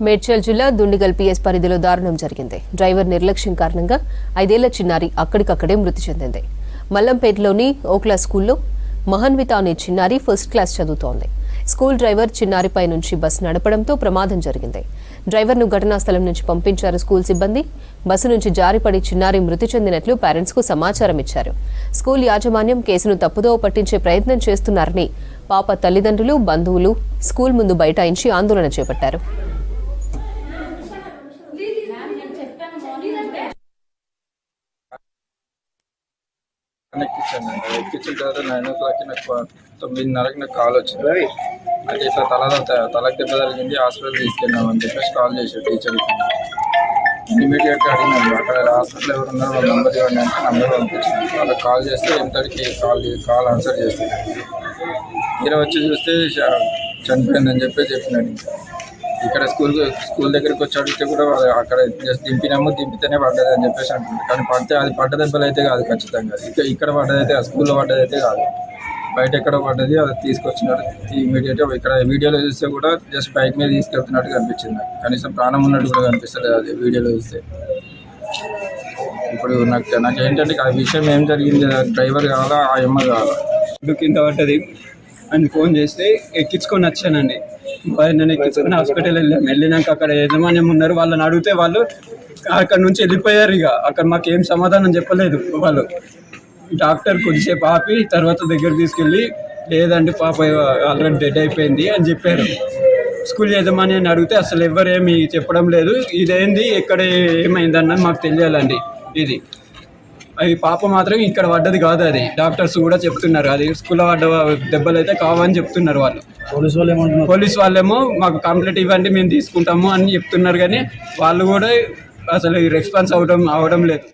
మేడ్చల్ జిల్లా దుండిగల్ పిఎస్ పరిధిలో దారుణం జరిగింది. డ్రైవర్ నిర్లక్ష్యం కారణంగా 5 ఏళ్ల చిన్నారి అక్కడికక్కడే మృతి చెందింది. మల్లంపేటలోని ఓక్లా స్కూల్లో మహన్విత అనే చిన్నారి ఫస్ట్ క్లాస్ చదువుతోంది. స్కూల్ డ్రైవర్ చిన్నారిపై నుంచి బస్సు నడపడంతో ప్రమాదం జరిగింది. డ్రైవర్ను ఘటనా స్థలం నుంచి పంపించారు స్కూల్ సిబ్బంది. బస్సు నుంచి జారిపడి చిన్నారి మృతి చెందినట్లు పేరెంట్స్ కు సమాచారం ఇచ్చారు. స్కూల్ యాజమాన్యం కేసును తప్పుదోవ పట్టించే ప్రయత్నం చేస్తున్నారని పాప తల్లిదండ్రులు, బంధువులు స్కూల్ ముందు బైఠాయించి ఆందోళన చేపట్టారు. ఎక్కించిన తర్వాత 9 o'clock నాకు 9:30కి నాకు కాల్ వచ్చింది. అయితే ఇట్లా తలకు దెబ్బ జరిగింది, హాస్పిటల్ తీసుకెళ్ళాం అని చెప్పేసి కాల్ చేశారు టీచర్కి. ఇమీడియట్గా అడిగినాను అక్కడ హాస్పిటల్ ఎవరు ఉన్నారు వాళ్ళ నెంబర్ ఇవ్వండి అంటే నెంబర్ పంపించాను. వాళ్ళకి కాల్ చేస్తే ఎంతటికి కాల్ ఆన్సర్ చేస్తుంది. ఇలా వచ్చి చూస్తే చనిపోయిందని చెప్పినాడు. ఇక్కడ స్కూల్ దగ్గరికి వచ్చి అడిగితే కూడా అక్కడ జస్ట్ దింపితేనే పడ్డది అని చెప్పేసి అంటుంది. కానీ అది పడ్డ దెబ్బలు అయితే కాదు ఖచ్చితంగా. ఇక్కడ పడ్డదైతే స్కూల్లో పడ్డదైతే కాదు, బయట ఎక్కడ పడ్డది. అది తీసుకొచ్చినట్టు ఇమీడియట్గా ఇక్కడ వీడియోలో చూస్తే కూడా జస్ట్ బైక్ మీద తీసుకెళ్తున్నట్టు కనిపించింది. కనీసం ప్రాణం ఉన్నట్టు కూడా కనిపిస్తలేదు అది వీడియోలో చూస్తే. ఇప్పుడు నాకు ఏంటంటే ఆ విషయం ఏం జరిగింది, డ్రైవర్ కావాలా ఆ అమ్మ కావాలా. ఇప్పుడు కింద పడ్డది అని ఫోన్ చేస్తే ఎక్కించుకొని వచ్చానండి. నేను ఎక్కించుకొని హాస్పిటల్ వెళ్ళినాక అక్కడ యజమాన్యం ఉన్నారు. వాళ్ళని అడిగితే వాళ్ళు అక్కడ నుంచి వెళ్ళిపోయారు. ఇక అక్కడ మాకు ఏం సమాధానం చెప్పలేదు. వాళ్ళు డాక్టర్ కొద్దిసేపు ఆపి తర్వాత దగ్గర తీసుకెళ్ళి లేదండి పాప ఆల్రెడీ డెడ్ అయిపోయింది అని చెప్పారు. స్కూల్ యజమాన్యాన్ని అడిగితే అసలు ఎవరేమి చెప్పడం లేదు. ఇదేంది ఎక్కడ ఏమైందన్నది మాకు తెలియాలండి. ఇది అది పాప మాత్రం ఇక్కడ పడ్డది కాదు, అది డాక్టర్స్ కూడా చెప్తున్నారు. అది స్కూల్లో పడ్డ దెబ్బలు అయితే కావని చెప్తున్నారు వాళ్ళు. పోలీస్ వాళ్ళేమో మాకు కంప్లైంట్ ఇవ్వండి మేము తీసుకుంటాము అని చెప్తున్నారు. కానీ వాళ్ళు కూడా అసలు రెస్పాన్స్ అవడం లేదు.